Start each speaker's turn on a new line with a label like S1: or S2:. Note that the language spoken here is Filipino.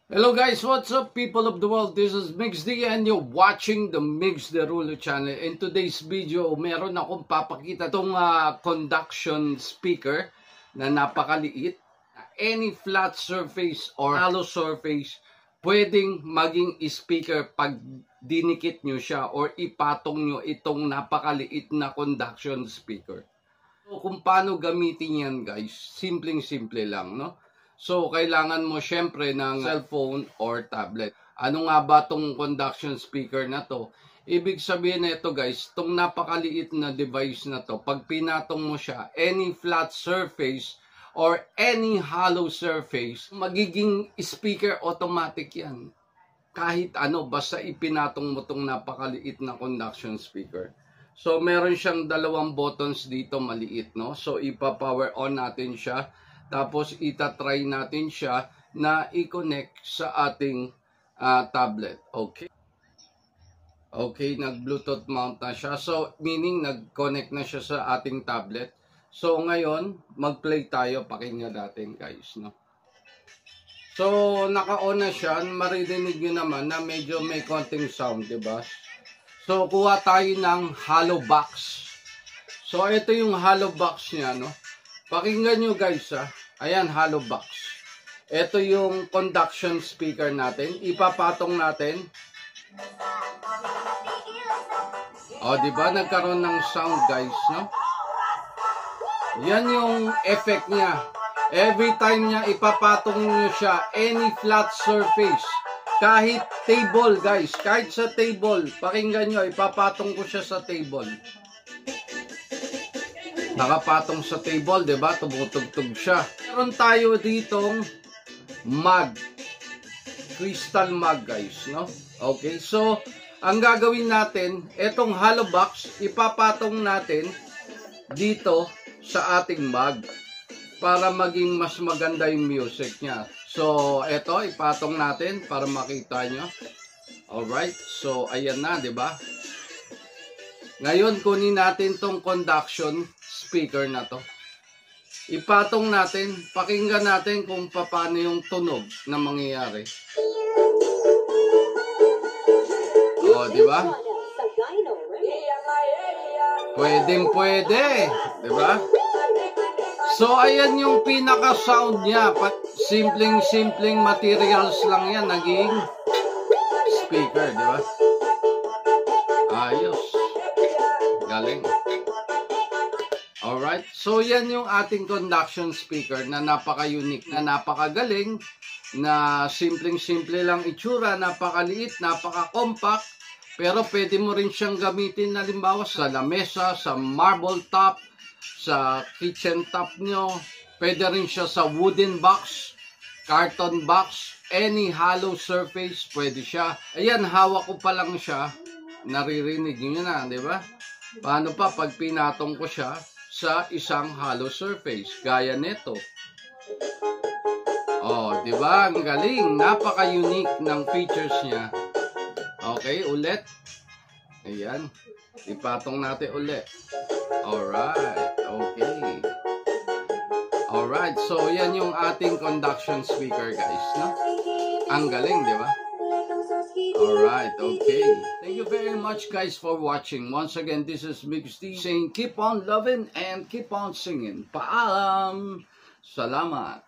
S1: Hello guys, what's up people of the world? This is Mix D and you're watching the Mix Derulo channel. In today's video, meron akong papakita itong conduction speaker na napakaliit. Any flat surface or hollow surface, pwedeng maging speaker pag dinikit nyo siya or ipatong nyo itong napakaliit na conduction speaker. So, kung paano gamitin yan guys, simpleng-simple lang, no? So, kailangan mo syempre ng cellphone or tablet. Ano nga ba tong conduction speaker na to? Ibig sabihin na ito guys, tong napakaliit na device na to, pag pinatong mo siya, any flat surface or any hollow surface, magiging speaker automatic yan. Kahit ano, basta ipinatong mo tong napakaliit na conduction speaker. So, meron siyang dalawang buttons dito maliit, no? So, ipa-power on natin siya. Tapos, itatry natin siya na i-connect sa ating tablet. Okay. Okay, nag-Bluetooth mount na siya. So, meaning, nag-connect na siya sa ating tablet. So, ngayon, mag-play tayo. Pakinggan natin, guys, no? So, naka-on na siya. Maririnig nyo naman na medyo may konting sound, diba? So, kuha tayo ng hollow box. So, ito yung hollow box niya, no? Pakinggan nyo guys ayan, hollow box. Ito yung conduction speaker natin. Ipapatong natin. O, diba? Nagkaroon ng sound guys, no? Yan yung effect niya. Every time niya ipapatong nyo siya, any flat surface. Kahit table guys, kahit sa table. Pakinggan nyo, ipapatong ko siya sa table. Nakapatong sa table, diba? Tumutugtog siya. Meron tayo ditong mug. Crystal mug, guys, no? Okay, so, ang gagawin natin, etong hollow box, ipapatong natin dito sa ating mug para maging mas maganda yung music niya. So, eto, ipatong natin para makita nyo. Alright, so, ayan na, diba? Ngayon, kunin natin tong conduction speaker na to. Ipatong natin, pakinggan natin kung paano yung tunog na mangyayari. O, di ba? Pwedeng-pwede, di ba? So, ayan yung pinaka-sound niya. Simpleng-simpleng materials lang yan, naging speaker, di ba? Ayos. Galing. Alright, so yan yung ating conduction speaker na napaka-unique, na napakagaling, na simpleng-simple lang itsura, napakaliit, napaka-compact, pero pwede mo rin siyang gamitin na halimbawa sa lamesa, sa marble top, sa kitchen top nyo, pwede rin siya sa wooden box, carton box, any hollow surface, pwede siya. Ayan, hawak ko pa lang siya, naririnig nyo na, di ba? Paano pa pag pinatong ko siya sa isang hollow surface, gaya nito. Oh, di ba? Ang galing, napaka-unique ng features niya. Okay, ulit. Ayan. Ipatong natin ulit. Alright, okay. Alright, so yan yung ating conduction speaker, guys, no? Ang galing, di ba? Alright, okay. Thank you very much guys for watching. Once again, this is Mix D saying keep on loving and keep on singing. Paalam! Salamat!